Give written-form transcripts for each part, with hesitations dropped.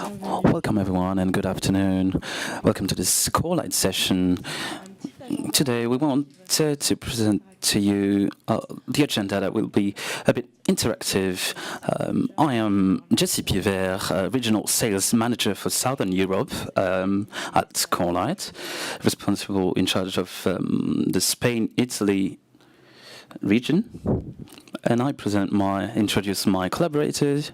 Welcome everyone and good afternoon. Welcome to this Corelight session. Today we wanted to present to you the agenda that will be a bit interactive. I am Jesse Piver, Regional Sales Manager for Southern Europe at Corelight, responsible in charge of the Spain-Italy region. And I introduce my collaborators.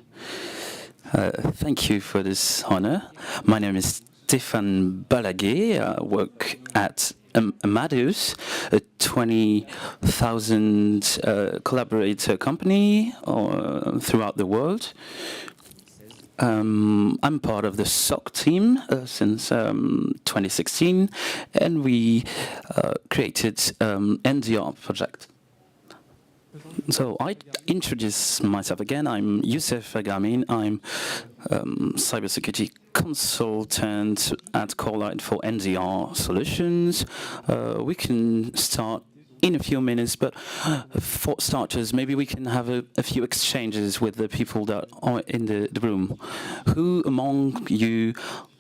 Thank you for this honor. My name is Stéphane Balaguer. I work at Amadeus, a 20,000 collaborator company throughout the world. I'm part of the SOC team since 2016, and we created NDR project. So I introduce myself again. I'm Youssef Agamin. I'm cybersecurity consultant at Corelight for NDR solutions. We can start in a few minutes, but for starters, maybe we can have a few exchanges with the people that are in the room. Who among you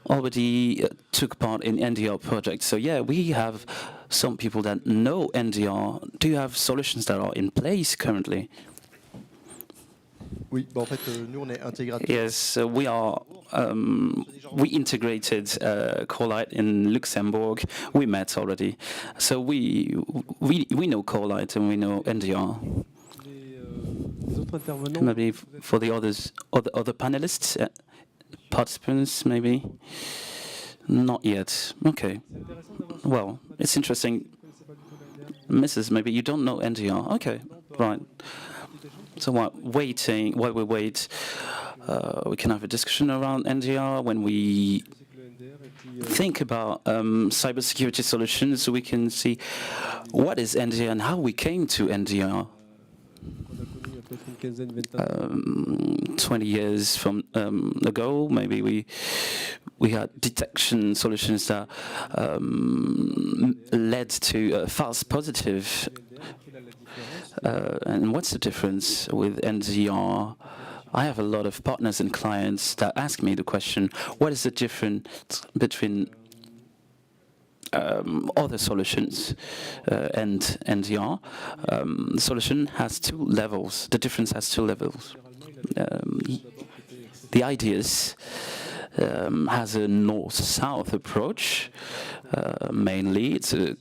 already took part in NDR projects? So yeah, we have some people that know NDR. Do you have solutions that are in place currently? Oui, en fait, nous on est intégrateur. Yes, we integrated Corelight in Luxembourg. We met already, so we know Corelight and we know NDR. Maybe for the other panelists, participants, maybe not yet. Okay. Well, it's interesting. Mrs. Maybe you don't know NDR. Okay, right. So while we wait, we can have a discussion around NDR. When we think about cybersecurity solutions, we can see what is NDR and how we came to NDR. 20 years from ago, maybe we had detection solutions that led to false positive. And what's the difference with NDR? I have a lot of partners and clients that ask me the question, what is the difference between other solutions and NDR? The solution has two levels. The difference has two levels. The IDS has a north-south approach. Mainly, it's a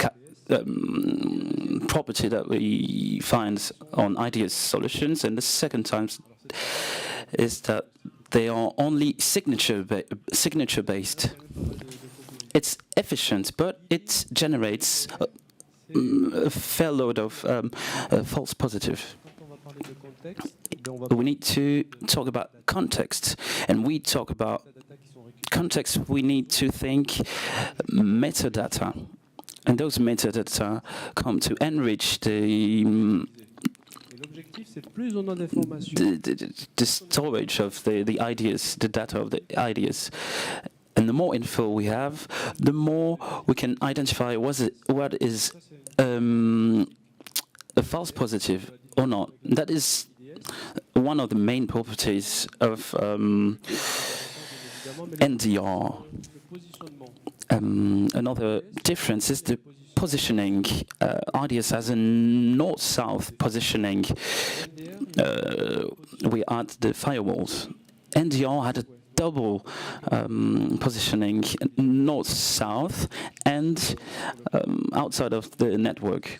property that we find on IDS solutions, and the second time is that they are only signature-based. It's efficient, but it generates a fair load of false positive. We need to talk about context, and we talk about context. We need to think metadata, and those metadata come to enrich the storage of the ideas, the data of the ideas. And the more info we have, the more we can identify what is a false positive or not. That is one of the main properties of NDR. Another difference is the positioning. IDS has a north-south positioning. We add the firewalls. NDR had a double positioning, north-south and outside of the network.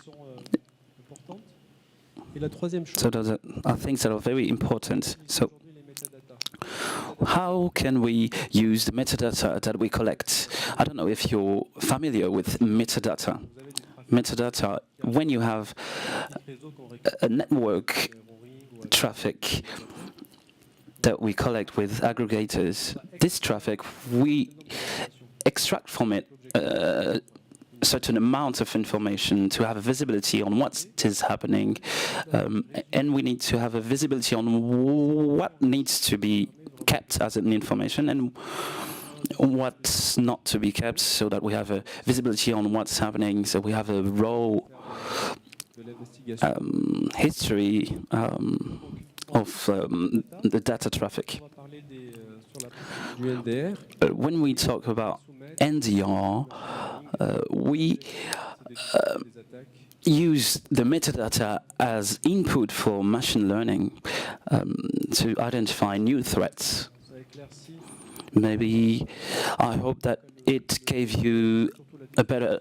So those are things that are very important. So how can we use the metadata that we collect? I don't know if you're familiar with metadata. Metadata, when you have a network traffic that we collect with aggregators, this traffic, we extract from it a certain amount of information to have a visibility on what is happening, and we need to have a visibility on what needs to be kept as an information and what's not to be kept, so that we have a visibility on what's happening, so we have a raw history of the data traffic. When we talk about NDR, we use the metadata as input for machine learning to identify new threats. Maybe I hope that it gave you a better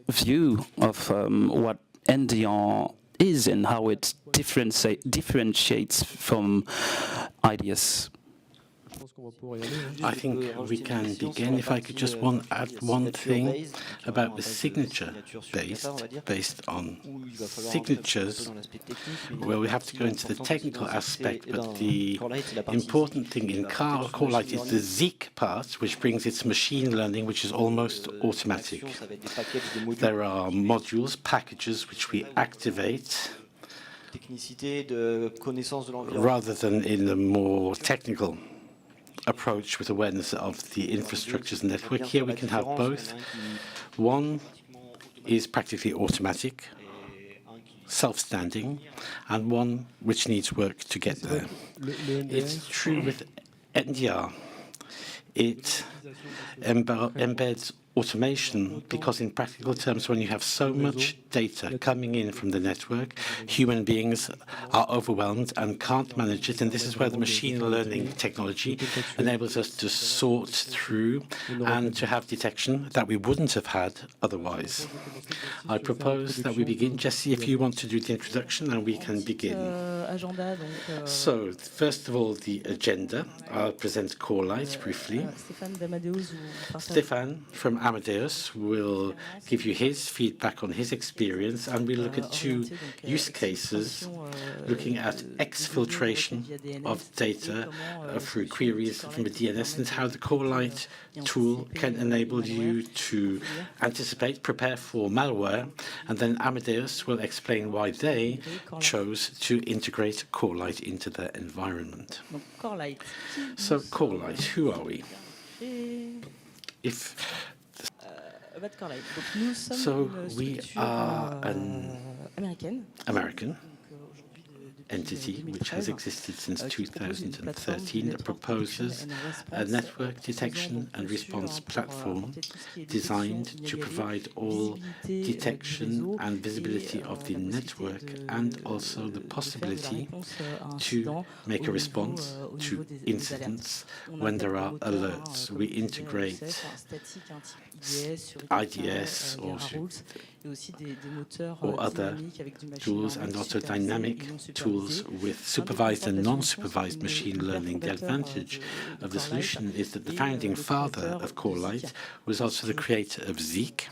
view of what NDR is and how it differentiates from IDS. I think we can begin. If I could just add one thing about the signature based on signatures. Well, we have to go into the technical aspect, but the important thing in Corelight is the Zeek part, which brings its machine learning, which is almost automatic. There are modules, packages, which we activate rather than in a more technical approach with awareness of the infrastructures and network. Here we can have both. One is practically automatic, self-standing, and one which needs work to get there. It's true with NDR. It embeds automation because in practical terms, when you have so much data coming in from the network, human beings are overwhelmed and can't manage it. And this is where the machine learning technology enables us to sort through and to have detection that we wouldn't have had otherwise. I propose that we begin. Jesse, if you want to do the introduction, and we can begin. So, first of all, the agenda. I'll present Corelight briefly. Stéphane from Amadeus will give you his feedback on his experience, and we'll look at two use cases looking at exfiltration of data through queries from the DNS and how the Corelight tool can enable you to anticipate, prepare for malware, and then Amadeus will explain why they chose to integrate Corelight into their environment. So Corelight, who are we? So we are an American entity which has existed since 2013 that proposes a network detection and response platform designed to provide all detection and visibility of the network and also the possibility to make a response to incidents when there are alerts. We integrate IDS or other tools and also dynamic tools with supervised and non-supervised machine learning. The advantage of the solution is that the founding father of Corelight was also the creator of Zeek.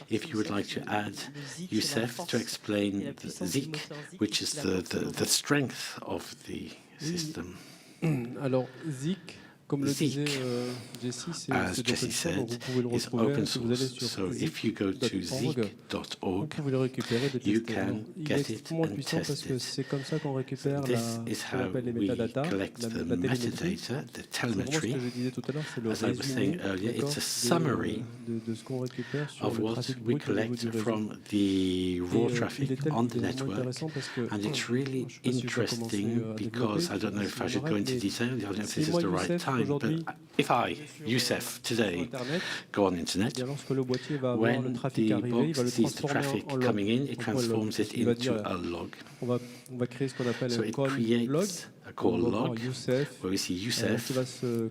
If you would like to add Youssef to explain Zeek, which is the strength of the system. Zeek, as Jesse said, is open source. So if you go to zeek.org, you can get it and test it. This is how we collect the metadata, the telemetry. As I was saying earlier, it's a summary of what we collect from the raw traffic on the network. And it's really interesting because I don't know if I should go into detail. I don't know if this is the right time. But if I, Youssef, today go on internet, when the box sees the traffic coming in, it transforms it into a log. So it creates a call log where we see Youssef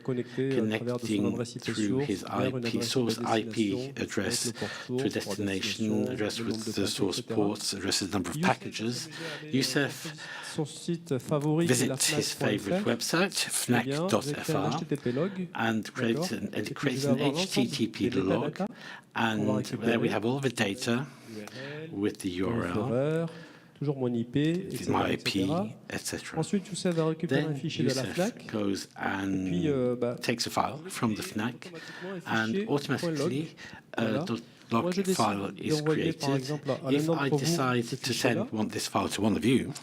connecting through his IP, source IP address to a destination address with the source ports, addresses number of packages. Youssef visits his favorite website, fnac.fr, and creates an HTTP log, and there we have all the data with the URL, with my IP, etc. Then Youssef goes and takes a file from the Fnac, and automatically log file is created. If I decide to want this file to one of you,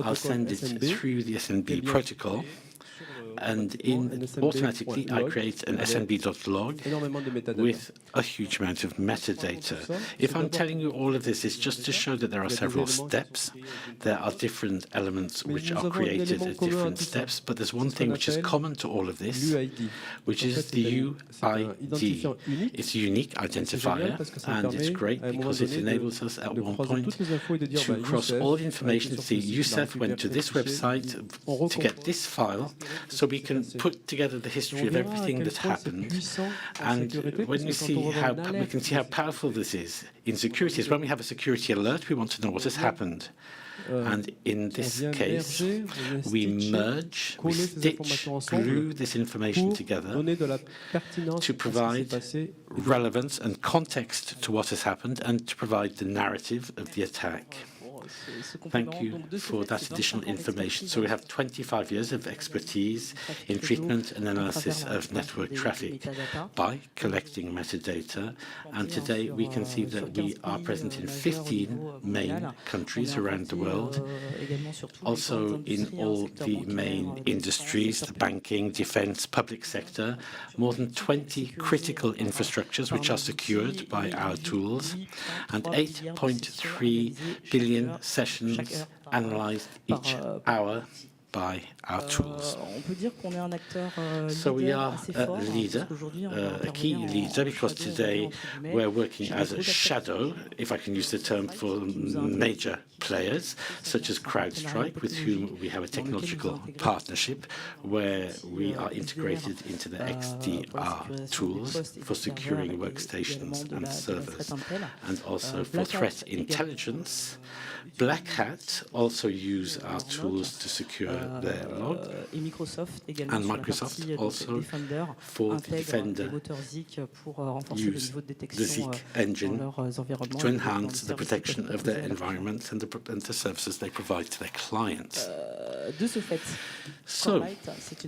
I'll send it through the SNB protocol and automatically I create an snb.log with a huge amount of metadata. If I'm telling you all of this, it's just to show that there are several steps. There are different elements which are created at different steps, but there's one thing which is common to all of this, which is the UID. It's a unique identifier, and it's great because it enables us at one point to cross all the information. See, Youssef went to this website to get this file, so we can put together the history of everything that happened. And when we see how we can see how powerful this is in security, is when we have a security alert, we want to know what has happened. And in this case, we merge, we stitch, glue this information together to provide relevance and context to what has happened and to provide the narrative of the attack. Thank you for that additional information. So we have 25 years of expertise in treatment and analysis of network traffic by collecting metadata. And today we can see that we are present in 15 main countries around the world, also in all the main industries, the banking, defense, public sector, more than 20 critical infrastructures which are secured by our tools, and 8.3 billion sessions analyzed each hour by our tools. So we are a leader, a key leader, because today we're working as a shadow, if I can use the term, for major players, such as CrowdStrike, with whom we have a technological partnership, where we are integrated into the XDR tools for securing workstations and servers, and also for threat intelligence. Black Hat also use our tools to secure their log, and Microsoft also for the Defender use the Zeek engine to enhance the protection of their environment and the services they provide to their clients. So,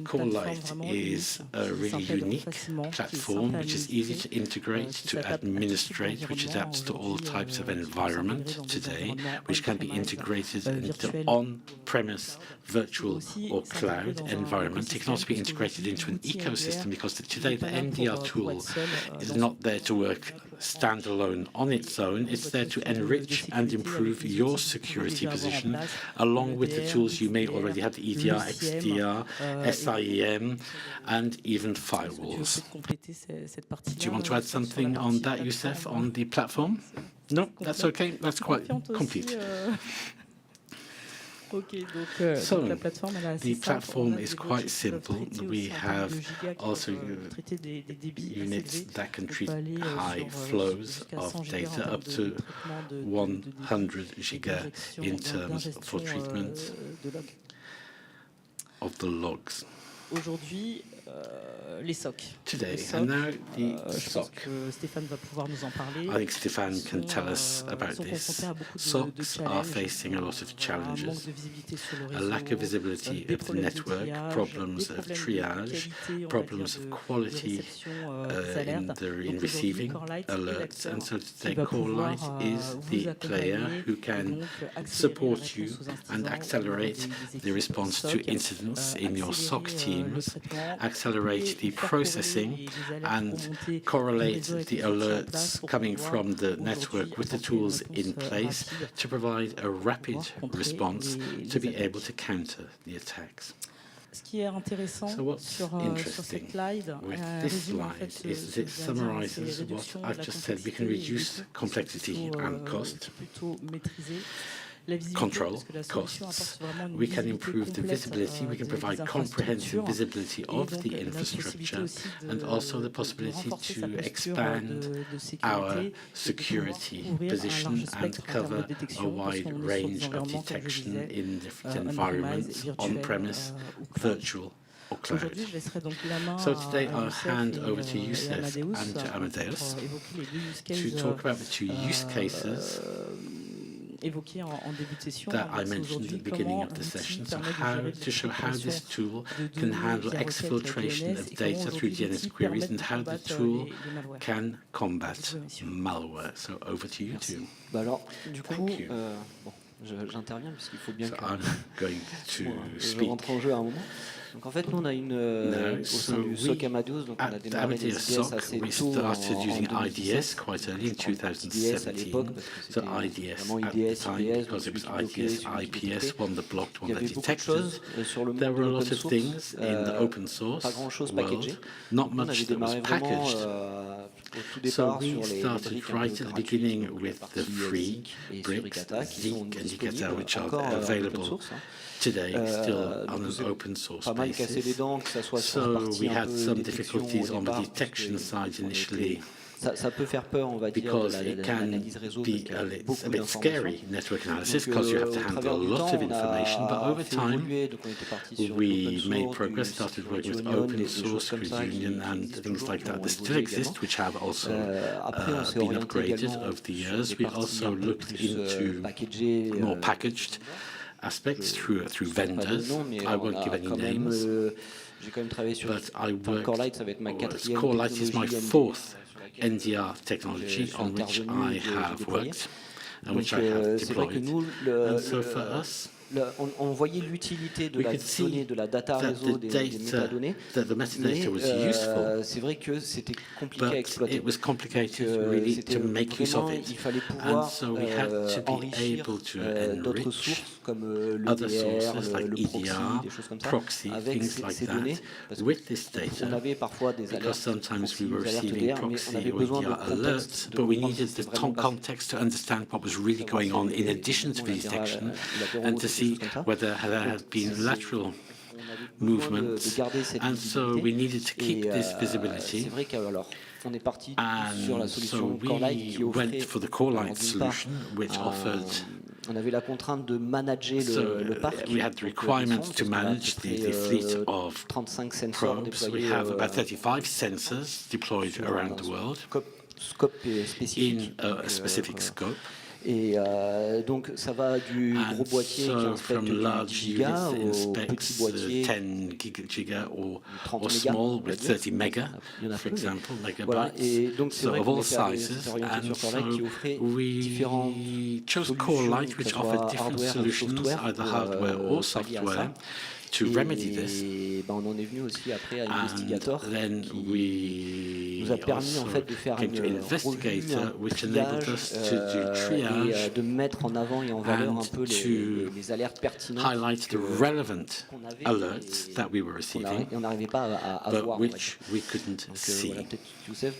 Corelight is a really unique platform which is easy to integrate, to administrate, which adapts to all types of environment today, which can be integrated into on-premise, virtual or cloud environment. It can also be integrated into an ecosystem, because today the NDR tool is not there to work standalone on its own. It's there to enrich and improve your security position, along with the tools you may already have, the EDR, XDR, SIEM, and even firewalls. Do you want to add something on that, Youssef, on the platform? No, that's okay. That's quite complete. So the platform is quite simple. We have also units that can treat high flows of data, up to 100 giga in terms for treatment of the logs. Today, and now the SOC. I think Stéphane can tell us about this. SOCs are facing a lot of challenges. A lack of visibility of the network, problems of triage, problems of quality in receiving alerts. And so today, Corelight is the player who can support you and accelerate the response to incidents in your SOC teams, accelerate the processing and correlate the alerts coming from the network with the tools in place to provide a rapid response to be able to counter the attacks. So what's interesting with this slide is that it summarizes what I've just said. We can reduce complexity and cost, control costs. We can improve the visibility. We can provide comprehensive visibility of the infrastructure, and also the possibility to expand our security position and cover a wide range of detection in different environments, on-premise, virtual, or cloud. So today I'll hand over to Youssef and to Amadeus to talk about the two use cases that I mentioned at the beginning of the session, so to show how this tool can handle exfiltration of data through DNS queries and how the tool can combat malware. So over to you two. Thank you. J'interviens parce qu'il faut bien so I'm going to speak. Donc en fait, nous on a au sein du SOC Amadeus, donc on a démarré les IDS assez tôt en 2017. quite early in IDS à l'époque, parce que c'était vraiment IDS, IPS, donc celui qui bloquait, celui qui détectait. Il y avait beaucoup de choses sur le monde de l'open source, pas grand chose packagé. Donc on avait démarré vraiment au tout départ sur les briques right at the beginning with the free bricks, Zik and Dicata, which are available today still on an open source basis. So we had some difficulties on the detection side initially. Ça peut faire peur, on va dire, de l'analyse réseau, be a bit scary, network analysis, because you have to handle a lot of information, but over time we made progress, started working with open source, with Union and things like that that still exist, which have also been upgraded over the years. We also looked into more packaged aspects through vendors. I won't give any names, but I worked, Corelight is my fourth NDR technology on which I have worked and which I have deployed. And so for us, on voyait l'utilité de la donnée, de la data réseau, des métadonnées, mais c'est vrai que c'était compliqué à exploiter. It was complicated really to make use of it. Il fallait pouvoir enrichir d'autres sources comme le NDR, le proxy, des choses comme ça, avec ces données. Parce qu'on avait parfois des alertes proxy, des alertes NDR, mais on avait besoin de contexte, but we needed the context to understand what was really going on in addition to the detection, and to see whether there had been lateral movements, and so we needed to keep this visibility. C'est vrai qu'alors on est parti sur la And solution so Corelight qui we offrait, went for the Corelight solution, which offered. On avait la contrainte de manager le parc. We had the requirement to manage the fleet of 35 sensors probes. We déployés. have about 35 sensors deployed around the world Scope spécifique. in a specific scope. Et donc ça va du gros boîtier qui inspecte du 10 giga au petit boîtier 10 giga or 30 small with 30 mega, il y en a for peu, example, voilà. megabytes. Et donc c'est So vrai of qu'on all était sizes, orienté and sur Corelight qui offrait différentes we chose solutions, Corelight, que which ce soit offered different hardware ou solutions, software, either hardware or pallier à software, ça. to remedy this. Et on en est venu aussi après à And Investigator then qui we nous a permis en also fait de faire came to une Investigator, revue, which un enabled triage, us to do triage et de mettre en avant et en valeur un peu les alertes pertinentes highlight the relevant qu'on avait alerts that we were et receiving, on n'arrivait pas à but voir. which we couldn't see. Voilà, peut-être Youssef.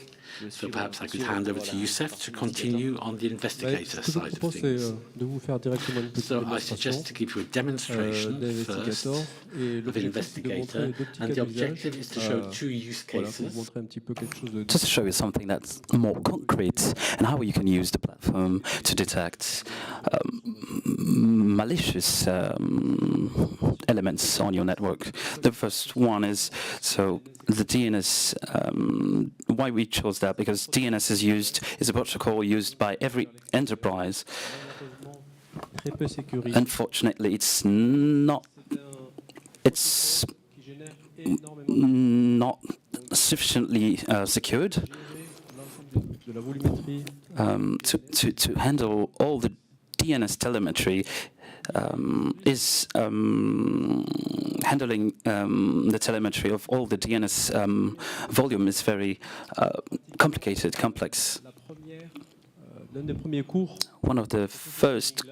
So perhaps I could hand over to Youssef to continue on the investigator Ce que je side of propose, c'est things. de vous faire directement une petite So I démonstration suggest to give you a demonstration first d'Investigator. Et of l'objectif, c'est de montrer Investigator, deux petits and cas the d'usage. objective is to show two use Voilà, pour vous cases. montrer un petit peu quelque chose de Just to show you something that's more concrete and how you can use the platform to detect malicious elements on your network. The first one is the DNS. Why we chose that? Because DNS is a protocol used by every enterprise. très peu sécurisé. Unfortunately, it's not sufficiently secured De la volumétrie to handle all the DNS telemetry. Is handling the telemetry of all the DNS volume is very complicated, complex. L'un des premiers cours One of the first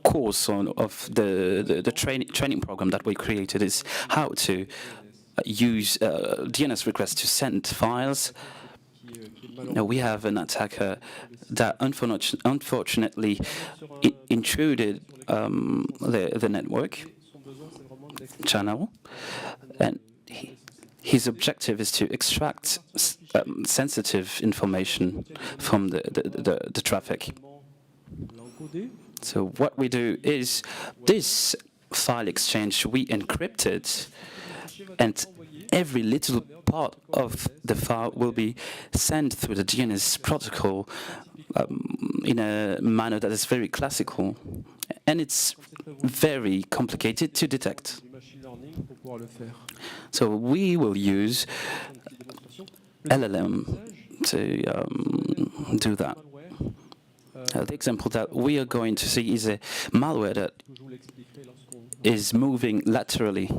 course of the training program that we created is how to use DNS requests to send files. Now we have an attacker that unfortunately intruded the network channel, and his objective is to extract sensitive information from the traffic. So what we do is this file exchange, we encrypt it, and every little part of the file will be sent through the DNS protocol in a manner that is very classical, and it's very complicated to detect. So we will use LLM to do that. The example that we are going to see is a malware that is moving laterally.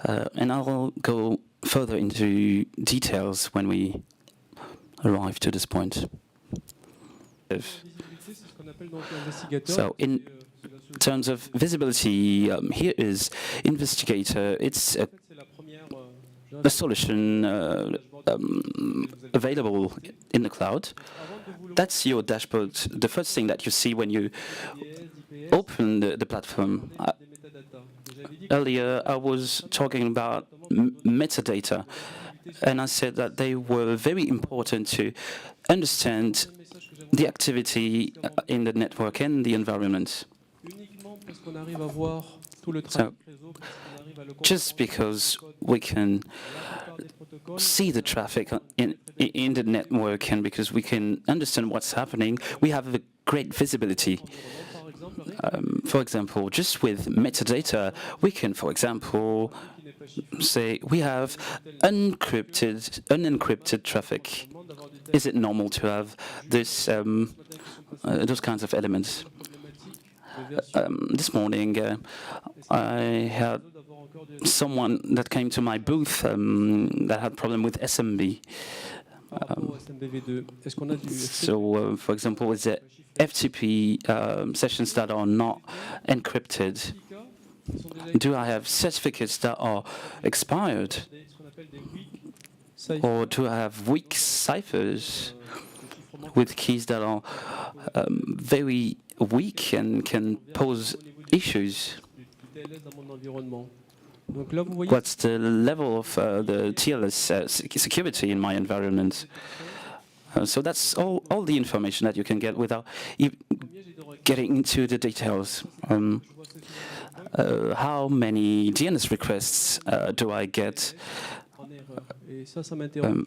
And I'll go further into details when we arrive to this point. So in terms of visibility, here is Investigator. It's a solution available in the cloud. That's your dashboard, the first thing that you see when you open the platform. Earlier, I was talking about metadata, and I said that they were very important to understand the activity in the network and the environment. So, just because we can see the traffic in the network and because we can understand what's happening, we have a great visibility. For example, just with metadata, we can, for example, say we have unencrypted traffic. Is it normal to have this, those kinds of elements? This morning, I had someone that came to my booth that had a problem with SMB. So, for example, is there FTP sessions that are not encrypted? Do I have certificates that are expired? Or do I have weak ciphers with keys that are very weak and can pose issues? What's the level of the TLS security in my environment? So that's all the information that you can get without getting into the details. How many DNS requests do I get?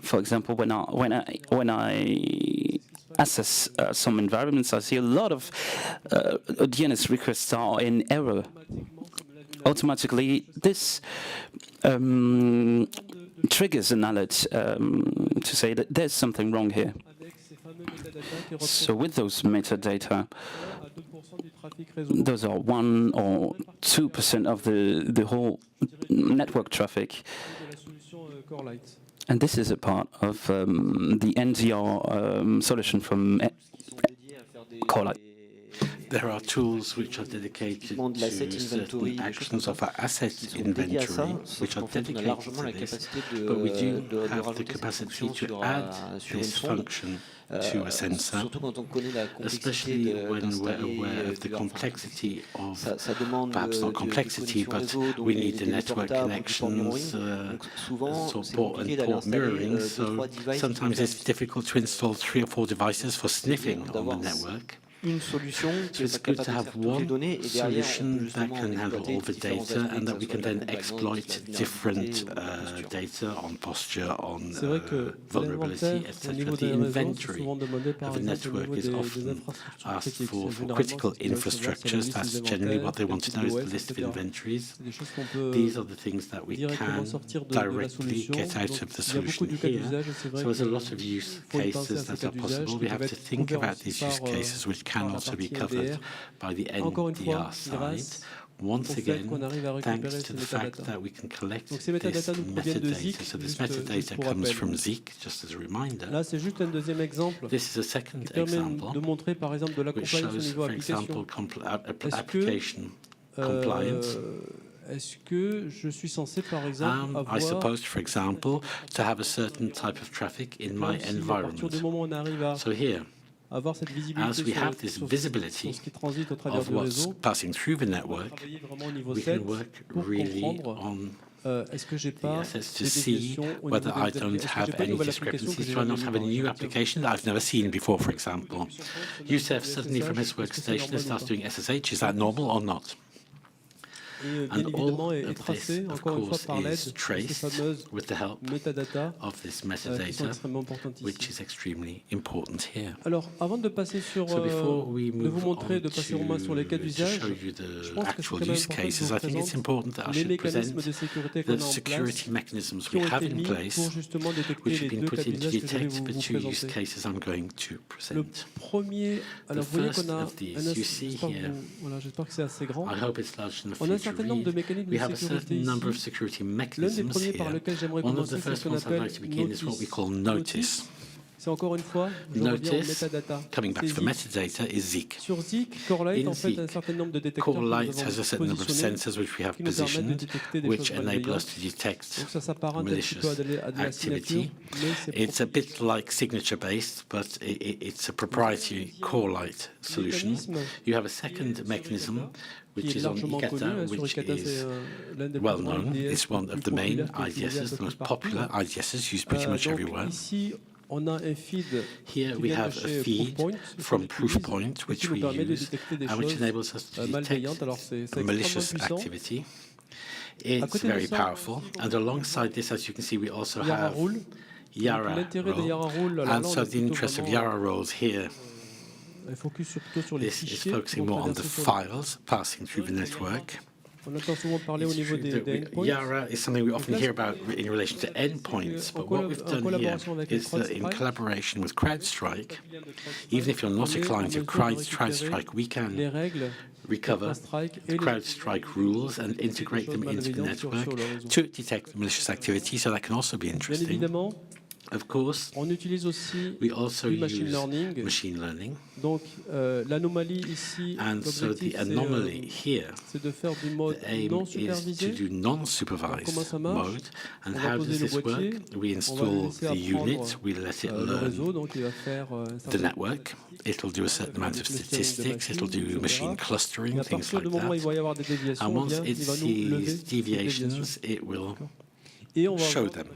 For example, when I assess some environments, I see a lot of DNS requests are in error. Automatically, this triggers an alert to say that there's something wrong here. So with those metadata, those are 1 or 2% of the whole network traffic. And this is a part of the NDR solution from Corelight. There are tools which are dedicated to certain actions of our asset inventory, which are dedicated to this, but we do have the capacity to add this function to a sensor, especially when we're aware of the complexity of, perhaps not complexity, but we need the network connections, support and port mirroring, so sometimes it's difficult to install 3 or 4 devices for sniffing on the network. So it's good to have one solution that can handle all the data and that we can then exploit different data on posture, on vulnerability, etc. The inventory of a network is often asked for critical infrastructures. That's generally what they want to know, is the list of inventories. These are the things that we can directly get out of the solution here. So there's a lot of use cases that are possible. We have to think about these use cases, which can also be covered by the NDR side. Once again, thanks to the fact that we can collect this metadata. So this metadata comes from Zeek, just as a reminder. This is a second example, which shows, for example, application compliance. I suppose, for example, to have a certain type of traffic in my environment. So here, as we have this visibility of what's passing through the network, we can work really on the assets to see whether I don't have any discrepancies. Do I not have a new application that I've never seen before, for example? Youssef suddenly from his workstation starts doing SSH. Is that normal or not? bien évidemment est tracé, encore une fois, par l'aide de ces fameuses métadatas qui sont extrêmement importantes ici. Alors, avant de passer sur, de vous montrer, de passer au moins sur les cas d'usage, je pense que c'est quand même important que je vous présente les mécanismes de sécurité qu'on a en place, qui ont été mis pour justement détecter les deux cas d'usage que je vais vous présenter. Le premier, alors vous voyez qu'on a j'espère que c'est assez grand. On a un certain nombre de mécanismes de sécurité ici. L'un des premiers par lequel j'aimerais commencer, c'est ce qu'on appelle notice. C'est encore une fois, je reviens aux métadatas. Sur Zik, Corelight en fait un certain nombre de détecteurs Corelight has a certain number of sensors which we have positioned, which enable us to detect malicious activity. It's a bit like signature-based, but it's a proprietary Corelight solution. You have a second mechanism, which is on ICATA, which is well known. It's one of the main IDSs, the most popular IDSs used pretty much everywhere. Here we have a feed from Proofpoint, which we use, and which enables us to detect malicious activity. It's very powerful. And alongside this, as you can see, we also have Yara role. And so the interest of Yara roles here, this is focusing more on the files passing through the network. Yara is something we often hear about in relation to endpoints, but what we've done here is that in collaboration with CrowdStrike, even if you're not a client of CrowdStrike, we can recover the CrowdStrike rules and integrate them into the network to detect malicious activity, so that can also be interesting. Of course, we also use machine learning. And so the anomaly here, the aim is to do non-supervised mode. And how does this work? We install the unit, we let it learn the network. It'll do a certain amount of statistics, it'll do machine clustering, things like that. And once it sees deviations, it will show them.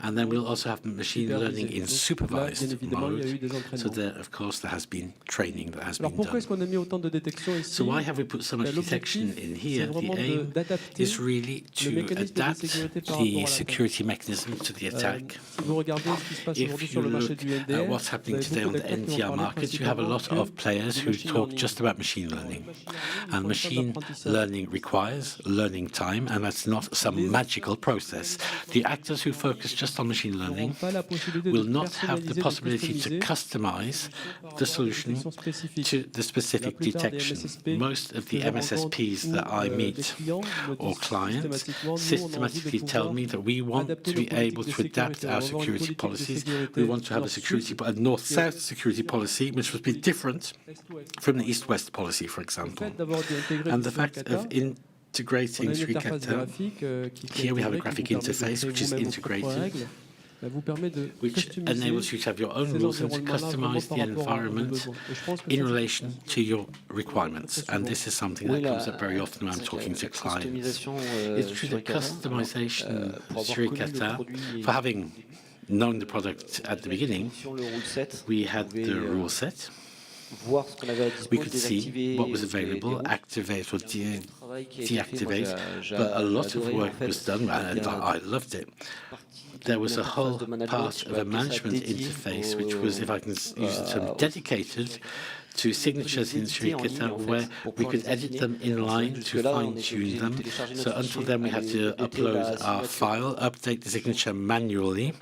And then we'll also have machine learning in supervised mode. So there, of course, there has been training that has been done. So why have we put so much detection in here? The aim is really to adapt the security mechanism to the attack. If you look at what's happening today on the NDR market, you have a lot of players who talk just about machine learning. And machine learning requires learning time, and that's not some magical process. The actors who focus just on machine learning will not have the possibility to customize the solution to the specific detection. Most of the MSSPs that I meet or clients systematically tell me that we want to be able to adapt our security policies. We want to have a north-south security policy, which would be different from the east-west policy, for example. And the fact of integrating Srikata, here we have a graphic interface which is integrated, which enables you to have your own rules and to customize the environment in relation to your requirements. And this is something that comes up very often when I'm talking to clients. It's through the customization of Srikata, for having known the product at the beginning, we had the rule set. We could see what was available, activate or deactivate, but a lot of work was done, and I loved it. There was a whole part of a management interface, which was, if I can use the term, dedicated to signatures in Srikata, where we could edit them in line to fine-tune them. So until then, we had to upload our file, update the signature manually,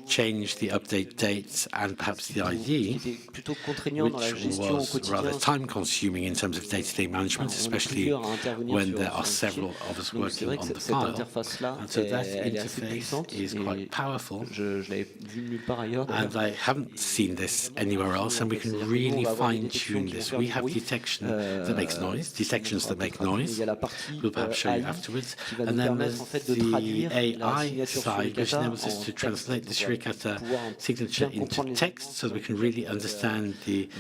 change the update dates and perhaps the ID, which was rather time-consuming in terms of day-to-day management, especially when there are several of us working on the file. And so that interface is quite powerful, and I haven't seen this anywhere else, and we can really fine-tune this. We have detection that makes noise, detections that make noise. We'll perhaps show you afterwards. And then there's the AI side, which enables us to translate the Srikata signature into text, so that we can really understand the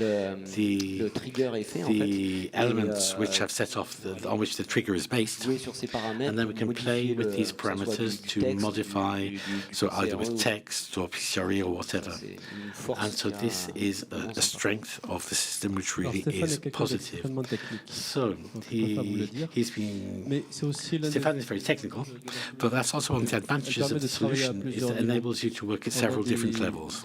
elements which have set off, on which the trigger is based. And then we can play with these parameters to modify, so either with text or PCRE or whatever. And so this is a strength of the system system, which really is positive. So Stéphane is very technical, but that's also one of the advantages of the solution, is it enables you to work at several different levels.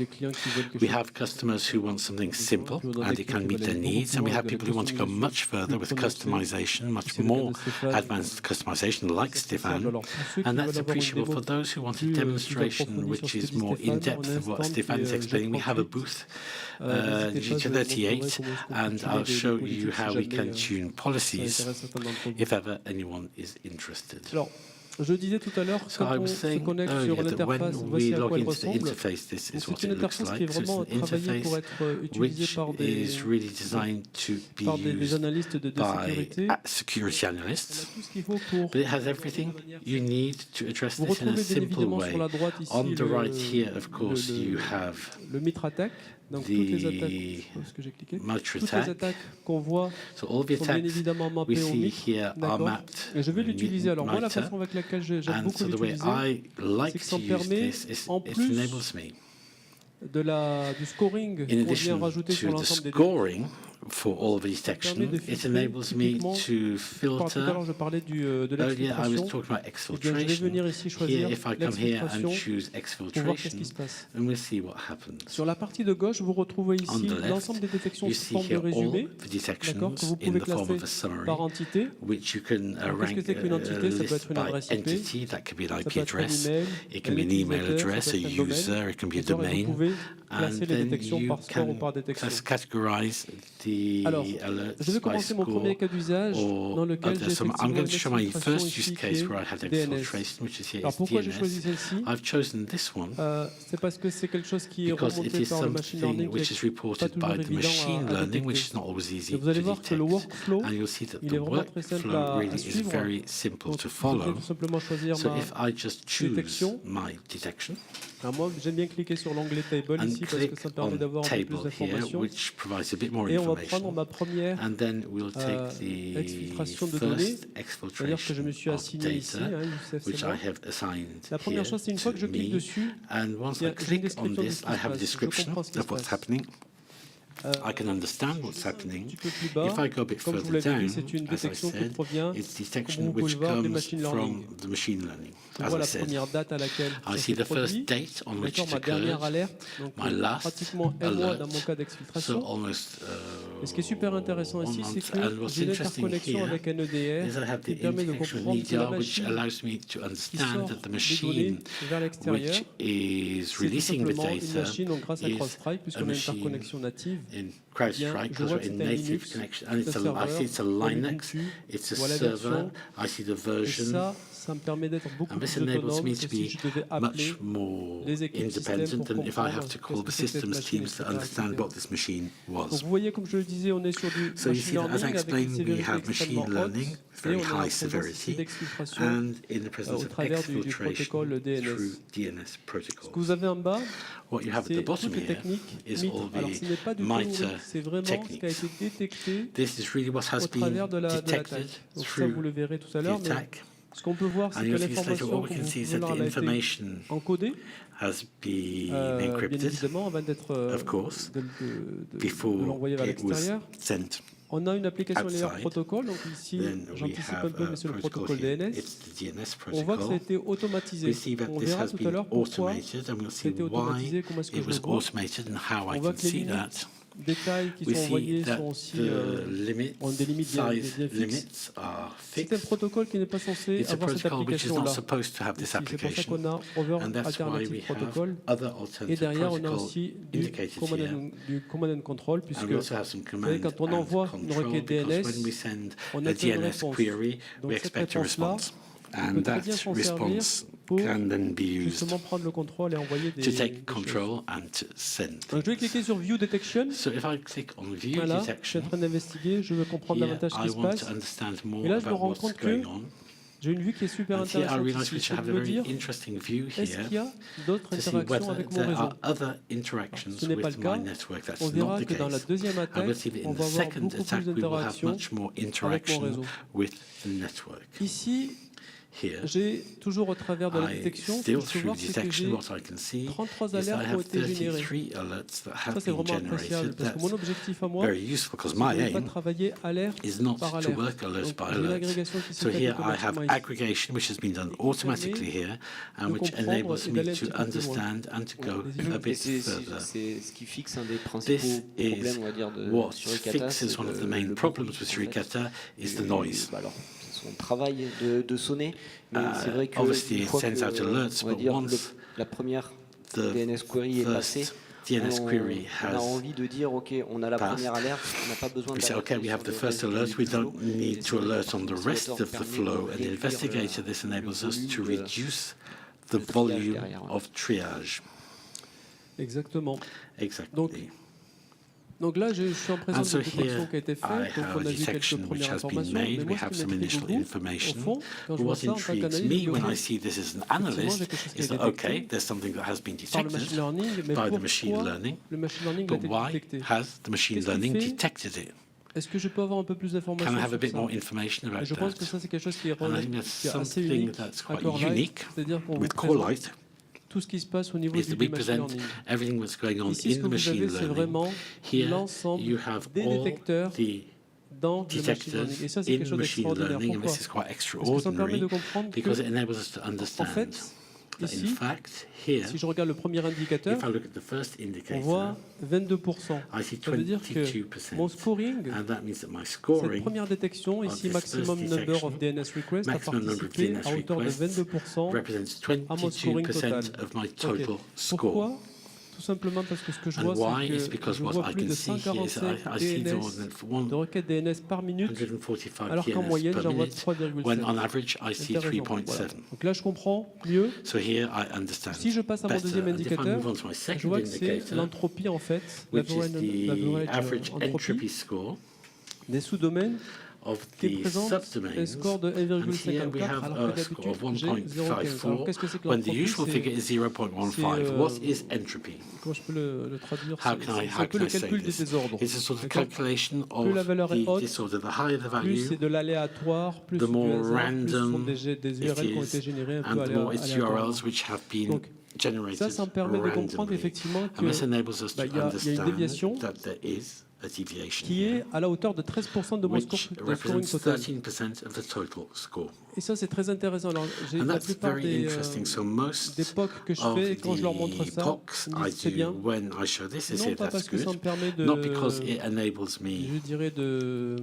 We have customers who want something simple and it can meet their needs, and we have people who want to go much further with customization, much more advanced customization, like Stéphane, and that's appreciable for those who want a demonstration which is more in-depth of what Stéphane is explaining. We have a booth, G38, and I'll show you how we can tune policies if ever anyone is interested. Je disais tout à l'heure, quand on se connecte sur l'interface, voici à quoi elle ressemble. C'est une interface qui est vraiment travaillée pour être utilisée par des analystes de sécurité. Security analysts. Tout ce qu'il faut pour. But it has everything you need to address this in a simple way. On the right here, of course, you have le MITRE-ATT&CK. Donc toutes les attaques qu'on voit sont bien évidemment mappées au MITRE. Et je vais l'utiliser. Alors moi, la façon avec laquelle j'aime beaucoup l'utiliser, c'est que ça me permet, en plus du scoring qu'on vient rajouter sur l'ensemble des données, for all of these detection, it enables me to filter. Earlier I was talking about exfiltration. Here, if I come here and choose exfiltration, and we'll see what happens. Sur la partie de gauche, vous retrouvez ici l'ensemble des détections sous forme de résumé, que vous pouvez classer par entité. Which you can rank list by entity. That could be an IP address, it can be an email address, a user, it can be a domain, and then you can categorize Alors, je vais commencer mon premier cas d'usage dans lequel j'ai effectivement une exfiltration ici qui est DNS. Alors pourquoi j'ai choisi celle-ci? C'est parce que c'est quelque chose qui est remonté par le machine learning, qui n'est pas toujours évident à détecter. Et vous allez voir que le workflow, il est vraiment très simple à suivre. Donc, je vais tout simplement choisir ma détection. Alors moi, j'aime bien cliquer sur l'onglet Table ici parce que ça me permet d'avoir un peu plus d'informations. Et on va prendre ma première exfiltration de données, c'est-à-dire que je me suis assigné ici, La première chose, c'est une fois que je clique dessus, il y a une description de ce qui se passe. Je comprends ce qui se passe. I can understand what's happening. If I go a bit further down, as I said, it's detection which comes from the machine learning. As I said, I see the first date on which it occurred, my last alert, so almost Et ce qui est super intéressant ici, c'est que j'ai l'interconnexion avec un NDR qui permet de comprendre que la machine qui sort des données vers l'extérieur, c'est tout simplement une machine, donc grâce à CrowdStrike, puisqu'on a une interconnexion native, CrowdStrike, because we're in native connection, and I see it's a Linux, it's a server, I see the version. Ça me permet d'être beaucoup plus autonome que si je devais appeler les équipes système pour comprendre ce que c'était cette machine, etc. Donc vous voyez, comme je le disais, on est sur du machine learning avec une sévérité extrêmement haute et on est en présence d'exfiltration au travers du protocole DNS. Ce que vous avez en bas, c'est toutes les techniques MITRE. Alors ce n'est pas du tout, c'est vraiment ce qui a été détecté au travers de l'attaque. Donc ça, vous le verrez tout à l'heure. Ce qu'on peut voir, c'est que l'information a été encodée, bien évidemment, avant de l'envoyer vers l'extérieur. On a une application layer protocol, donc ici, j'anticipe un peu, mais c'est le protocole DNS. On voit que ça a été automatisé. On verra tout à l'heure pourquoi ça a été automatisé, comment est-ce que je le vois. On voit que les limites détails qui sont envoyés sont aussi ont des limites bien fixes. C'est un protocole qui n'est pas censé avoir cette application-là. C'est pour ça qu'on a Over Alternative Protocol. Et derrière, on a aussi du Command and Control, puisque vous savez, quand on envoie une requête DNS, on a une réponse. Donc cette réponse-là, and that response can then be used to take control and to send. Donc, je vais cliquer sur View Detection. So if I click on View Detection, je suis en train d'investiguer, je veux comprendre davantage ce qui se passe. Et là, je me rends compte que j'ai une vue qui est super intéressante ici. Je veux dire, est-ce qu'il y a d'autres interactions avec mon réseau? Ce n'est pas le cas. On verra que dans la deuxième attaque, on va avoir beaucoup plus d'interactions avec mon réseau. Ici, here, j'ai toujours au travers de la détection, ce still que je peux through voir, c'est que detection, j'ai what I can see 33 is that I alertes qui ont have été générées. 33 alerts that Ça, have c'est been vraiment appréciable generated. parce que mon That's objectif à moi, very useful because c'est my de ne pas aim travailler alerte is not par to alerte. work alert Donc, by j'ai une alert. agrégation qui se So fait here I have automatiquement ici. aggregation which has been done automatically here and de which comprendre enables et me d'aller un to petit peu plus loin. understand and to go a Et bit c'est further. ce qui fixe un des principaux This problèmes, is on va dire, de what Suricata, fixes one of the main problems with Suricata is the noise. Alors, c'est son travail de sonner, mais c'est vrai que Obviously, une it fois sends out alerts, on va but dire once la première the DNS query est passée, DNS query on a has envie de dire, OK, on a la passed, première alerte, on n'a pas besoin we say, okay, we have the first alert, we don't need to alert on the rest of the flow. And the investigator, this enables us to reduce the volume of triage. Exactement. Exactly. Donc là, je suis en présence And de so détection here qui a été I faite, donc have on a a vu quelques detection which premières has been informations, made, mais we moi, ce have qui some m'intrigue initial beaucoup, au information. fond, quand je But vois what ça en tant intrigues qu'analyste me when I bloquée, see this as an effectivement, analyst j'ai quelque chose qui is est that, okay, détecté there's something that has been par le machine detected learning, mais by the machine pourquoi learning, le machine learning a but été why détecté? has the machine Qu'est-ce qui learning fait? detected it? Est-ce que je peux avoir un peu plus d'informations Can I have a sur bit ça? more information Et about je pense que that? ça, c'est quelque chose qui est, And I think that's qui est assez something unique that's à quite Corelight, unique c'est-à-dire qu'on vous with présente Corelight, tout ce qui se passe au niveau is du that we machine present learning. everything that's going on Ici, ce in que the vous avez, machine c'est learning. vraiment Here, l'ensemble you have des all détecteurs the dans le machine learning. Et detectors ça, c'est in quelque chose machine d'extraordinaire. learning, and Pourquoi? this is quite Parce que ça me permet extraordinary de comprendre because it que, enables us to en understand fait, that in ici, fact, here, si je regarde le premier indicateur, if I look at the first on indicator, voit 22%. I see Ça veut dire que 22%. mon scoring, And that means that my cette scoring, première détection, of ici this maximum first number of detection, DNS requests, a maximum number of participé DNS à hauteur de requests 22% represents à mon scoring total. 22% of my Ok. total score. Pourquoi? Tout simplement parce que ce que je And vois, why is c'est que because je what vois I plus can de see here is that 145 I see more DNS than de requêtes DNS par minute, 145 alors qu'en DNS moyenne, per j'en vois minute, 3,7. when on average I see Intéressant. 3.7. Voilà. Donc là, je comprends mieux. So here I understand Si je passe à mon better. deuxième And if I indicateur, move on to my je second vois que c'est indicator, l'entropie, en fait, which is l'average the average entropie entropy score des sous-domaines of qui the présente un subdomains, score de and here we 1,54, have alors que a score of d'habitude, j'ai 0,15. Alors 1.54, qu'est-ce que c'est que when the l'entropie? usual figure is 0.15. What is entropy? Comment je peux le traduire? How C'est can I un peu le say calcul des this? désordres. It's a sort of D'accord? calculation of Plus la valeur est the haute, disorder. The higher the plus value, c'est de l'aléatoire, plus the c'est du more hasard, plus ce sont random des it URL qui ont été is, générés un peu and the more it's aléatoirement. URLs which have been Donc, generated ça me permet de comprendre randomly. effectivement And this que enables us to il y a une déviation understand that there is a deviation qui here, est à la hauteur de 13% de mon which scoring represents total. 13% of the total score. Et ça, c'est très intéressant. Alors, j'ai And la that's plupart very interesting. So most des POC que je of fais, quand je leur montre the ça, POCs ils me I disent c'est do bien. when I show this, they Non say pas that's parce que ça me good, permet de, not because it enables me je dirais de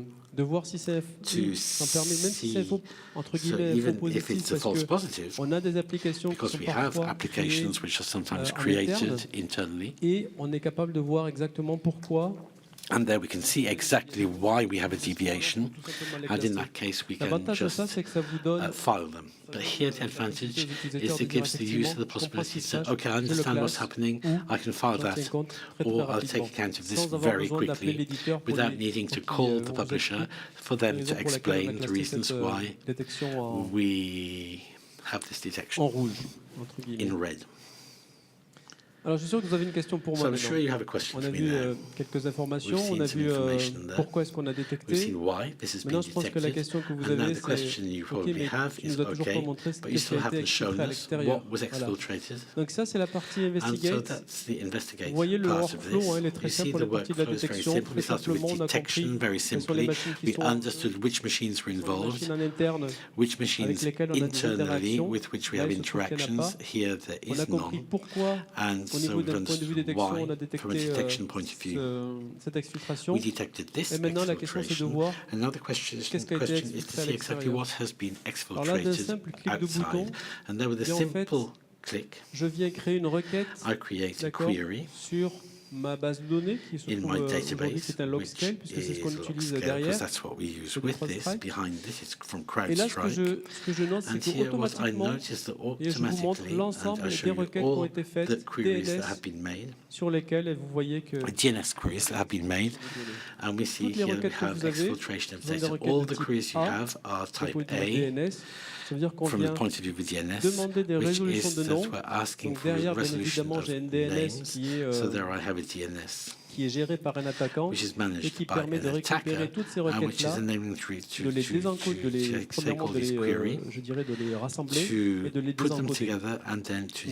voir si c'est to ça me permet, même si c'est see, faux, entre so guillemets faux even if positif, it's a parce false que positive, on a des applications qui because sont we have parfois applications créées which are sometimes en created interne, internally, et on est capable de voir exactement pourquoi. and there we can see exactly why we have a deviation, Tout simplement les and in classer. that case we can L'avantage de ça, just c'est que ça vous donne file them. But here the advantage is it gives the user the possibility to say, okay, I understand what's happening, I can file that, or I'll take account of this very quickly without needing to call the publisher for them to explain the reasons why we have this en detection rouge, entre guillemets. in red. Alors, je suis sûr que vous avez une question pour So moi I'm sure maintenant. you have a question On a for me vu now. quelques informations, We've on a seen vu some information there. pourquoi est-ce qu'on a We've détecté. seen why this has been Maintenant, je pense que la detected, question que vous and now avez, the question you c'est ok, probably mais have tu is, nous as toujours pas okay, montré ce but qui you a still été haven't shown exfiltré à us l'extérieur. what was Voilà. exfiltrated. Donc ça, c'est la partie And so investigate. that's the investigate Vous voyez le part of workflow, this. hein, il est très You see simple pour the la partie de la workflow is very détection. simple. Très We started simplement, with on a compris detection very quelles sont les simply. machines qui We sont understood which machines were les involved, machines en interne, which avec machines lesquelles on a des internally interactions. with which we Là, have il se trouve qu'il y en a interactions. pas. Here there On a is compris none. pourquoi, And au so niveau we've d'un point de vue understood détection, why, on a from a détecté detection point of view, cette exfiltration. we detected this Et maintenant, la question, c'est de exfiltration. voir And now the question qu'est-ce qui a été is to exfiltré à see exactly l'extérieur. what has been Alors là, d'un exfiltrated simple clic de bouton, outside. And there with a et en fait, simple click, je viens créer une requête, I create a d'accord, query sur ma base de données qui se in trouve my aujourd'hui, database, qui est un log which scale, puisque c'est ce qu'on is utilise log scale, derrière. because that's what we use C'est with du this. CrowdStrike. Behind this, it's from Et là, ce que CrowdStrike. je note, c'est And que here, what I automatiquement, notice that et je vous montre automatically, and l'ensemble I show des you requêtes qui ont all été the faites queries that DNS have been made, sur lesquelles vous voyez que DNS queries that have been made, and we see toutes les here we requêtes que have vous avez exfiltration of sont des data. requêtes All de the type queries you A, have are du point type de vue A, DNS. Ça veut dire qu'on from the vient point of view of DNS, demander des which résolutions is de that noms. we're asking Donc for derrière, bien resolution évidemment, of j'ai un DNS names. qui est So there I have a DNS qui est géré par un attaquant et qui permet de récupérer toutes ces requêtes-là, de les désencoder, de les rassembler et de les désencoder. Donc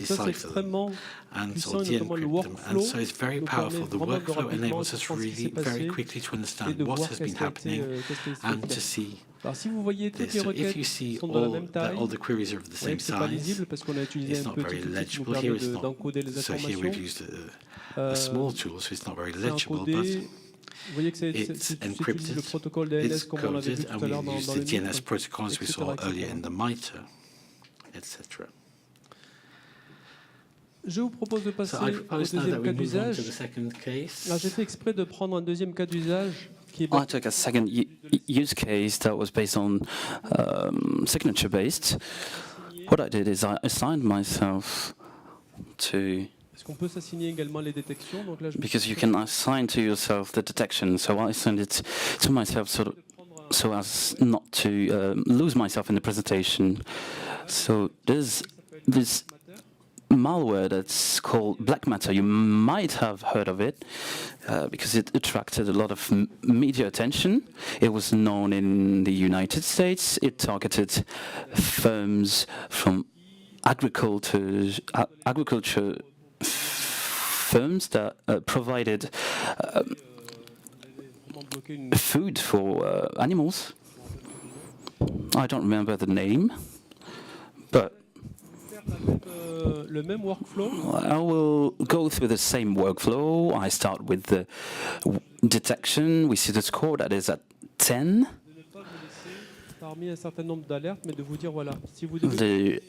ça, c'est extrêmement puissant, et notamment le workflow nous permet vraiment de rapidement comprendre ce qui s'est passé et de voir qu'est-ce qui a été fait. Alors si vous voyez toutes les requêtes sont de la même taille, vous voyez que ce n'est pas lisible parce qu'on a utilisé un petit outil qui nous permet d'encoder les informations. C'est encodé. Vous voyez que c'est le protocole DNS comme on l'avait vu tout à l'heure dans le DNS protocol, as we saw earlier in the MITRE, etc. Je vous propose de passer au deuxième cas d'usage. J'ai fait exprès de prendre un deuxième cas d'usage. I took a second use case that was based on signature-based. What I did is I assigned myself to... Est-ce qu'on peut s'assigner également les détections? Donc là, because you can assign to yourself the detection, so I assigned it to myself so as not to lose myself in the presentation. So there's this malware that's called Black Matter. You might have heard of it because it attracted a lot of media attention. It was known in the United States. It targeted firms from agriculture firms that provided food for animals. I don't remember the name, but le même workflow. I will go through the same workflow. I start with the detection. We see the score that is at 10. Parmi un certain nombre d'alertes, mais de vous dire voilà, si vous The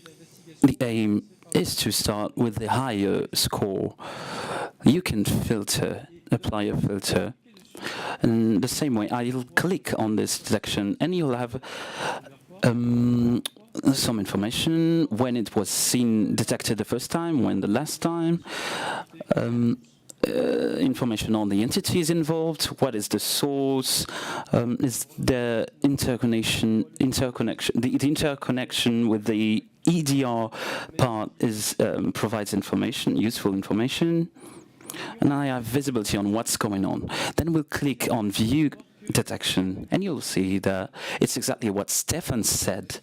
aim is to start with the higher score. You can apply a filter. And the same way, I'll click on this detection and you'll have some information, when it was detected the first time, when the last time, information on the entities involved, what is the source, is the interconnection, the interconnection with the EDR part provides information, useful information, and I have visibility on what's going on. Then we'll click on View Detection, and you'll see that it's exactly what Stefan said.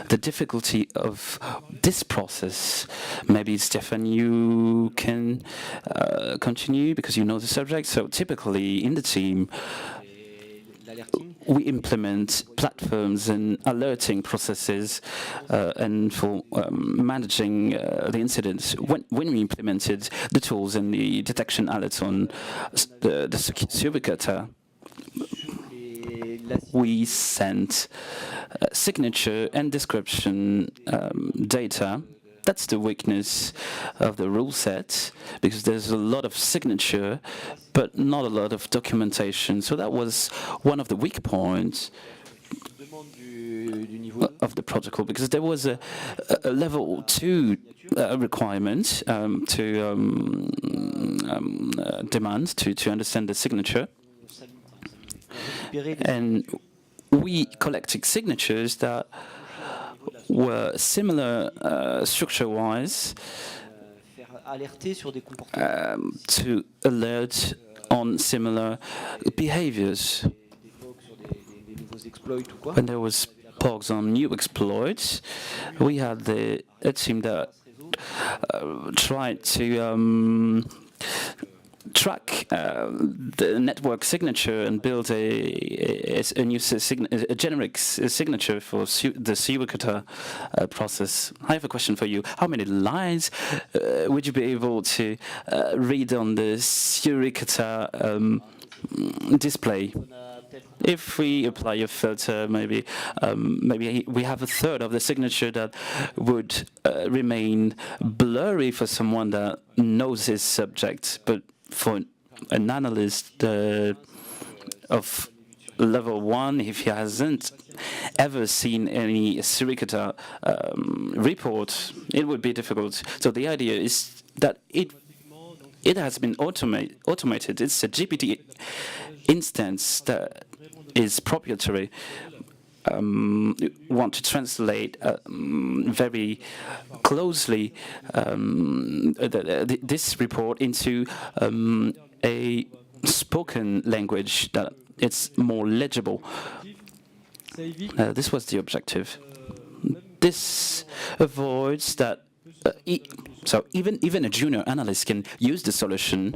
The difficulty of this process. Maybe, Stefan, you can continue because you know the subject. So typically in the team, we implement platforms and alerting processes and for managing the incidents. When we implemented the tools and the detection alerts on the Cybersecurity, we sent signature and description data. That's the weakness of the rule set, because there's a lot of signature, but not a lot of documentation. So that was one of the weak points of the protocol, because there was a level 2 requirement to demand to understand the signature. And we collected signatures that were similar structure-wise to alert on similar behaviors. When there was POGs on new exploits, we had a team that tried to track the network signature and build a new a generic signature for the Cybersecurity process. I have a question for you. How many lines would you be able to read on the Cybersecurity display? If we apply a filter, maybe we have a third of the signature that would remain blurry for someone that knows his subject, but for an analyst of level 1, if he hasn't ever seen any Cybersecurity report, it would be difficult. So the idea is that it has been automated. It's a GPT instance that is proprietary. Want to translate very closely this report into a spoken language that it's more legible. This was the objective. This avoids that. So even a junior analyst can use the solution,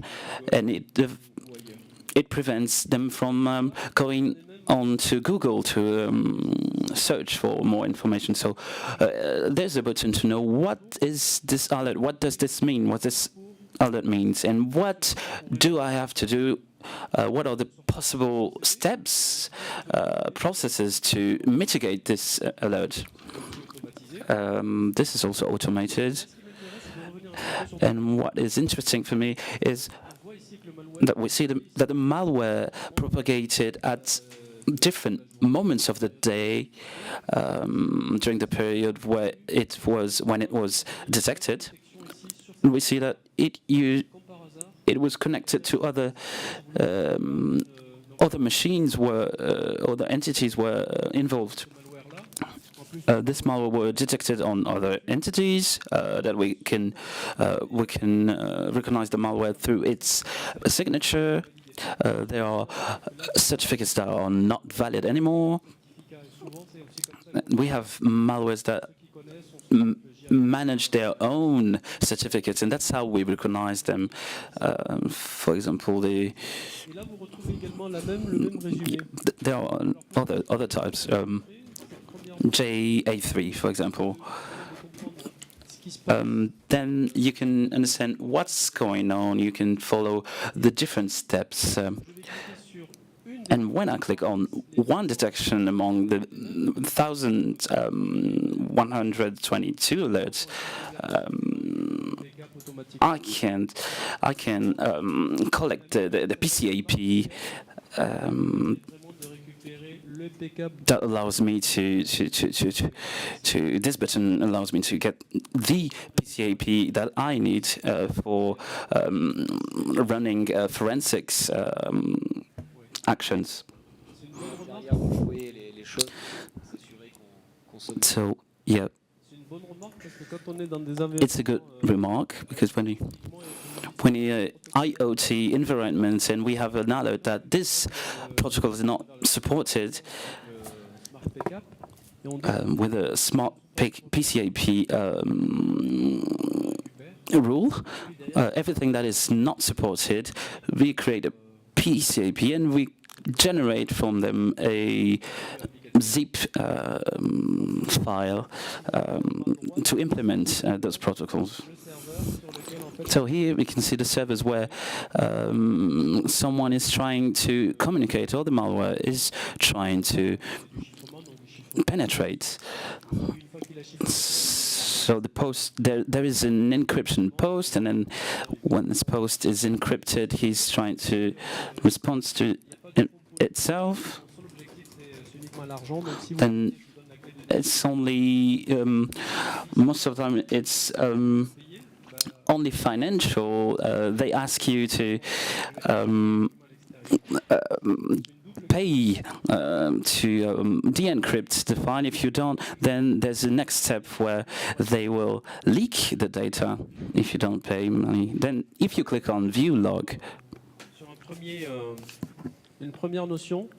and it prevents them from going on to Google to search for more information. So there's a button to know what is this alert, what does this mean, what this alert means, and what do I have to do, what are the possible steps, processes to mitigate this alert. This is also automated. And what is interesting for me is that we see that the malware propagated at different moments of the day during the period when it was detected. We see that it was connected to other machines other entities were involved. This malware were detected on other entities that we can recognize the malware through its signature. There are certificates that are not valid anymore. We have malwares that manage their own certificates, and that's how we recognize them. For example, there are other types. JA3, for example. Then you can understand what's going on. You can follow the different steps. And when I click on one detection among the 1,122 alerts, I can collect the PCAP. That allows me to this button allows me to get the PCAP that I need for running forensics actions. So yeah, it's a good remark, because when you IoT environments and we have an alert that this protocol is not supported with a smart PCAP rule, everything that is not supported, we create a PCAP and we generate from them a zip file to implement those protocols. So here we can see the servers where someone is trying to communicate, or the malware is trying to penetrate. So the post, there is an encryption post, and then when this post is encrypted, he's trying to respond to itself. Then it's only, most of the time it's only financial. They ask you to pay to de-encrypt the file. If you don't, then there's a next step where they will leak the data if you don't pay money. Then if you click on View Log, une première notion,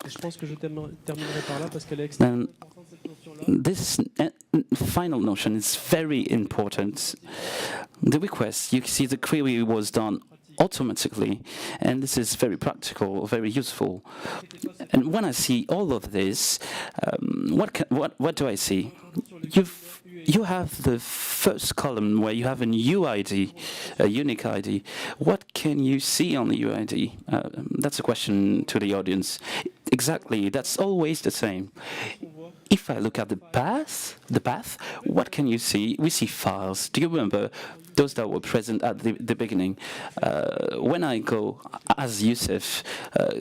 et je pense que je terminerai par là parce qu'elle est extrêmement importante, cette notion-là. This final notion is very important. The request, you can see the query was done automatically, and this is very practical, very useful. And when I see all of this, what do I see? You have the first column where you have an UID, a unique ID. What can you see on the UID? That's a question to the audience. Exactly, that's always the same. If I look at the path, what can you see? We see files. Do you remember those that were present at the beginning? When I go as Youssef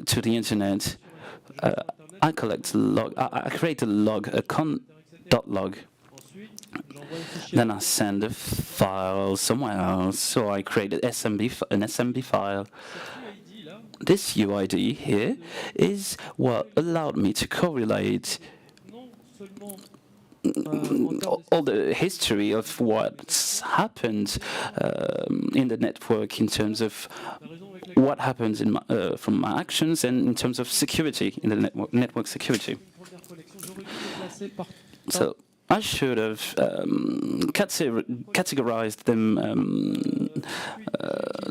to the internet, I collect log. I create a log, a con.log. Then I send a file somewhere else. So I create an SMB file. This UID here is what allowed me to correlate all the history of what's happened in the network in terms of what happens in from my actions and in terms of security in the network security. So I should have categorized them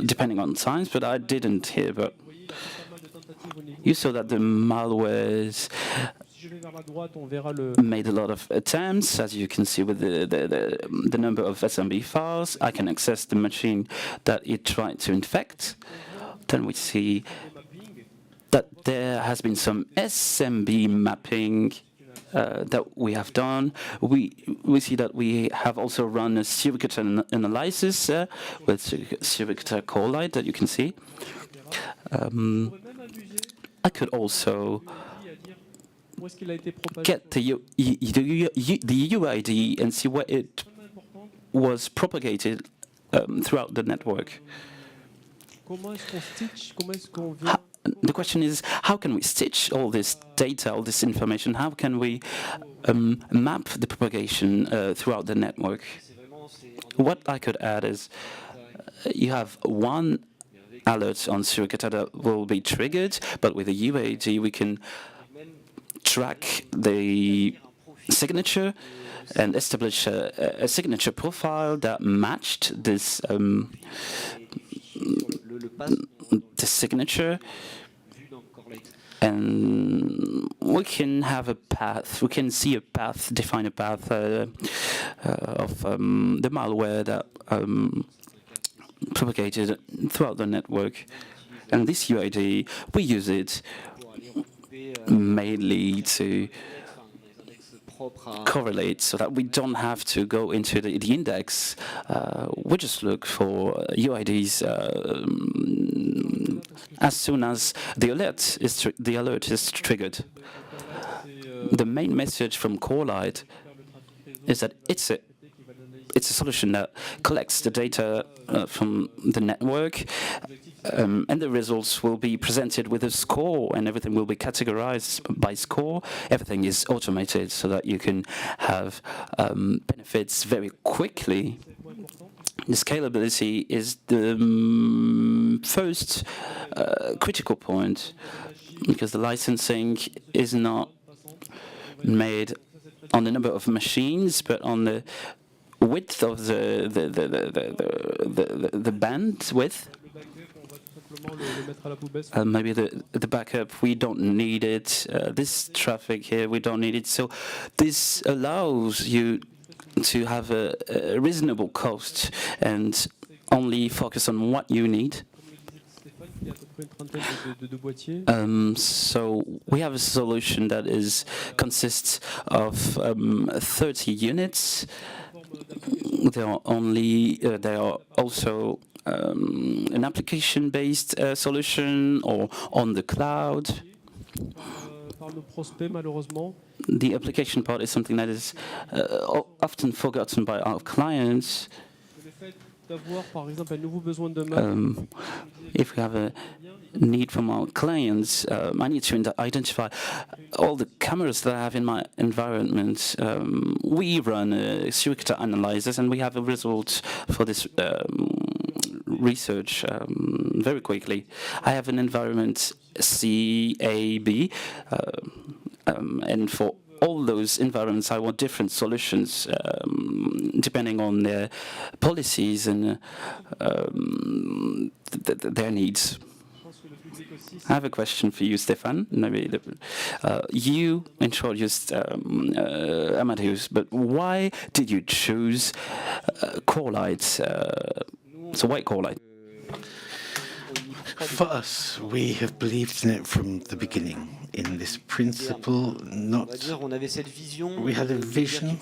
depending on size, but I didn't here. But you saw that the malwares made a lot of attempts, as you can see with the number of SMB files. I can access the machine that it tried to infect. Then we see that there has been some SMB mapping that we have done. We see that we have also run a security analysis with security Corelight that you can see. I could also get the UID and see where it was propagated throughout the network. The question is, how can we stitch all this data, all this information? How can we map the propagation throughout the network? What I could add is you have one alert on Suricata that will be triggered, but with a UAD we can track the signature and establish a signature profile that matched this the signature, and we can have a path. We can see a path, define a path of the malware that propagated throughout the network. And this UID, we use it mainly to correlate so that we don't have to go into the index. We just look for UIDs as soon as the alert is triggered. The main message from Corelight is that it's a solution that collects the data from the network, and the results will be presented with a score, and everything will be categorized by score. Everything is automated so that you can have benefits very quickly. The scalability is the first critical point, because the licensing is not made on the number of machines, but on the width of the bandwidth. Maybe the backup, we don't need it. This traffic here, we don't need it. So this allows you to have a reasonable cost and only focus on what you need. So we have a solution that consists of 30 units. There are also an application-based solution or on the cloud. The application part is something that is often forgotten by our clients. If we have a need from our clients, I need to identify all the cameras that I have in my environment. We run a security analysis, and we have a result for this research very quickly. I have an environment CAB, and for all those environments, I want different solutions depending on their policies and their needs. I have a question for you, Stéphane. Maybe you introduced Amadeus, but why did you choose Corelight? So why Corelight? For us, we have believed in it from the beginning, in this principle. We had a vision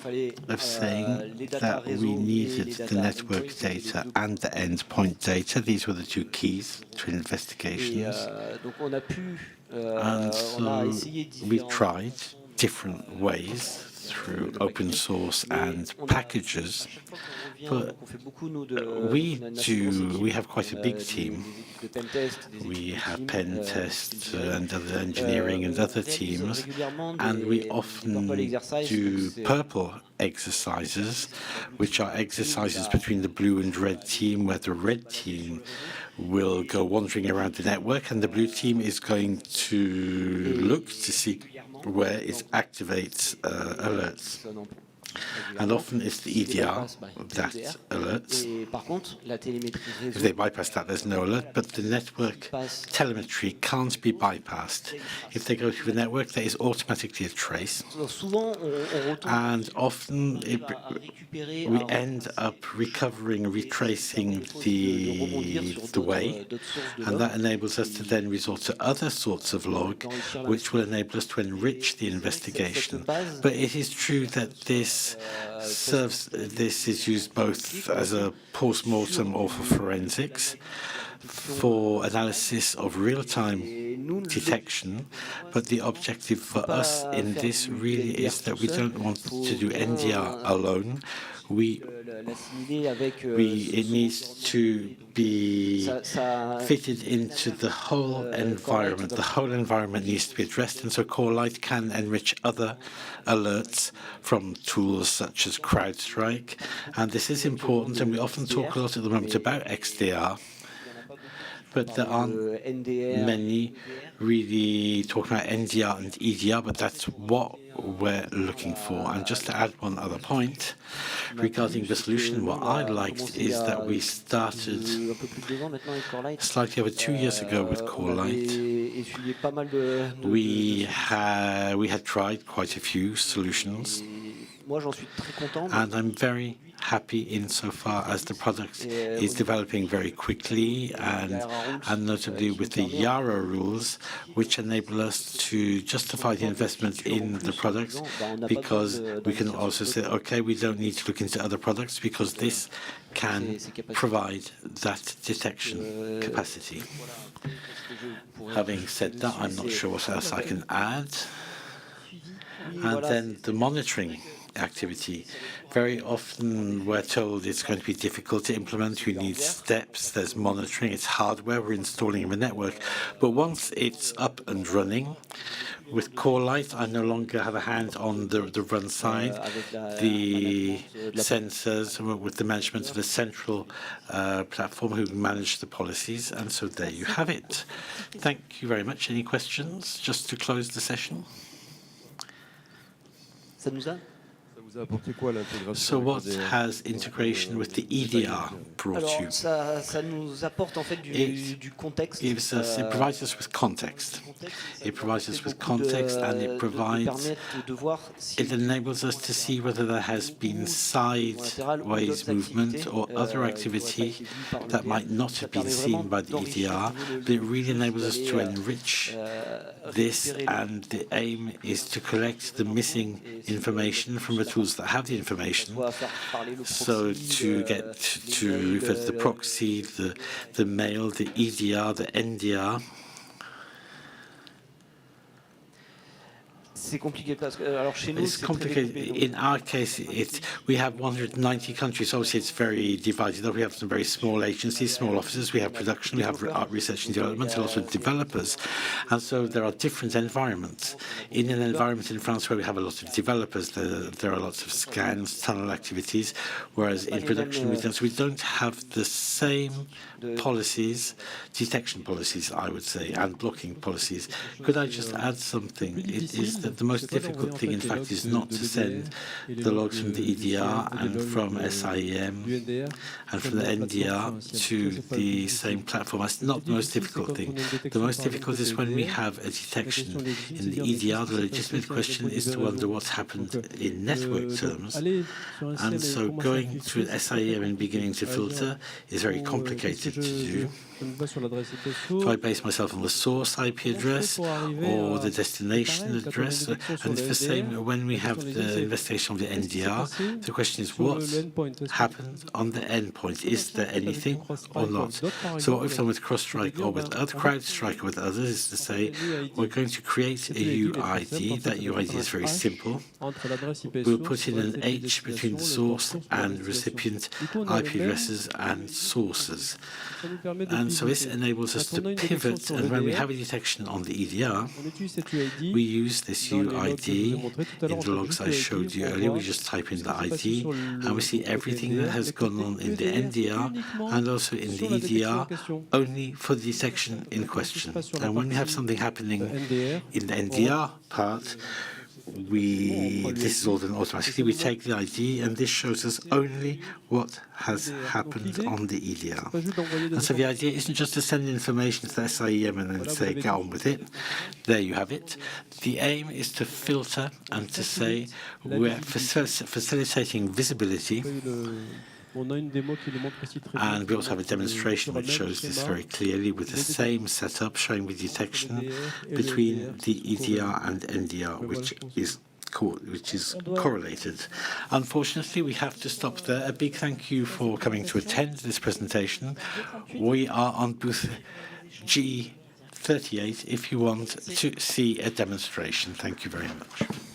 of saying that we needed the network data and the endpoint data. These were the two keys to investigations. And so we tried different ways through open source and packages, but we have quite a big team. We have pen test and other engineering and other teams, and we often do purple exercises, which are exercises between the blue and red team, where the red team will go wandering around the network and the blue team is going to look to see where it activates alerts. And often it's the EDR that alerts. If they bypass that, there's no alert, but the network telemetry can't be bypassed. If they go through the network, there is automatically a trace. And often we end up recovering, retracing the way, and that enables us to then resort to other sorts of log, which will enable us to enrich the investigation. But it is true that this is used both as a post-mortem or for forensics, for analysis of real-time detection, but the objective for us in this really is that we don't want to do NDR alone. It needs to be fitted into the whole environment. The whole environment needs to be addressed, and so Corelight can enrich other alerts from tools such as CrowdStrike. And this is important, and we often talk a lot at the moment about XDR, but there aren't many really talking about NDR and EDR, but that's what we're looking for. And just to add one other point regarding the solution, what I liked is that we started slightly over 2 years ago with Corelight. We had tried quite a few solutions, and I'm very happy insofar as the product is developing very quickly, and notably with the Yara rules, which enable us to justify the investment in the products, because we can also say, okay, we don't need to look into other products because this can provide that detection capacity. Having said that, I'm not sure what else I can add. And then the monitoring activity. Very often we're told it's going to be difficult to implement. You need steps, there's monitoring, it's hardware we're installing in the network. But once it's up and running, with Corelight, I no longer have a hand on the run side. The sensors with the management of a central platform who manage the policies. And so there you have it. Thank you very much. Any questions just to close the session? So what has integration with the EDR brought you? It provides us with context. It provides us with context, and it enables us to see whether there has been sideways movement or other activity that might not have been seen by the EDR, but it really enables us to enrich this, and the aim is to collect the missing information from the tools that have the information, so to get to refer to the proxy, the mail, the EDR, the NDR. It's complicated. In our case, we have 190 countries. Obviously, it's very divided up. We have some very small agencies, small offices. We have production. We have research and development, a lot of developers. And so there are different environments. In an environment in France where we have a lot of developers, there are lots of scans, tunnel activities, whereas in production we don't have the same policies, detection policies, I would say, and blocking policies. Could I just add something? It is that the most difficult thing, in fact, is not to send the logs from the EDR and from SIEM and from the NDR to the same platform. That's not the most difficult thing. The most difficult is when we have a detection in the EDR. The legitimate question is to wonder what's happened in network terms. And so going through SIEM and beginning to filter is very complicated to do. So I base myself on the source IP address or the destination address, and it's the same when we have the investigation of the NDR. The question is, what happened on the endpoint? Is there anything or not? So what we've done with CrowdStrike or with CrowdStrike or with others is to say, we're going to create a UID. That UID is very simple. We'll put in an H between source and recipient IP addresses and sources. And so this enables us to pivot, and when we have a detection on the EDR, we use this UID. In the logs I showed you earlier, we just type in the ID, and we see everything that has gone on in the NDR and also in the EDR, only for the detection in question. And when we have something happening in the NDR part, this is all done automatically. We take the ID, and this shows us only what has happened on the EDR. And so the idea isn't just to send information to the SIEM and then say, get on with it. There you have it. The aim is to filter and to say we're facilitating visibility. And we also have a demonstration which shows this very clearly with the same setup, showing the detection between the EDR and NDR, which is correlated. Unfortunately, we have to stop there. A big thank you for coming to attend this presentation. We are on booth G38 if you want to see a demonstration. Thank you very much.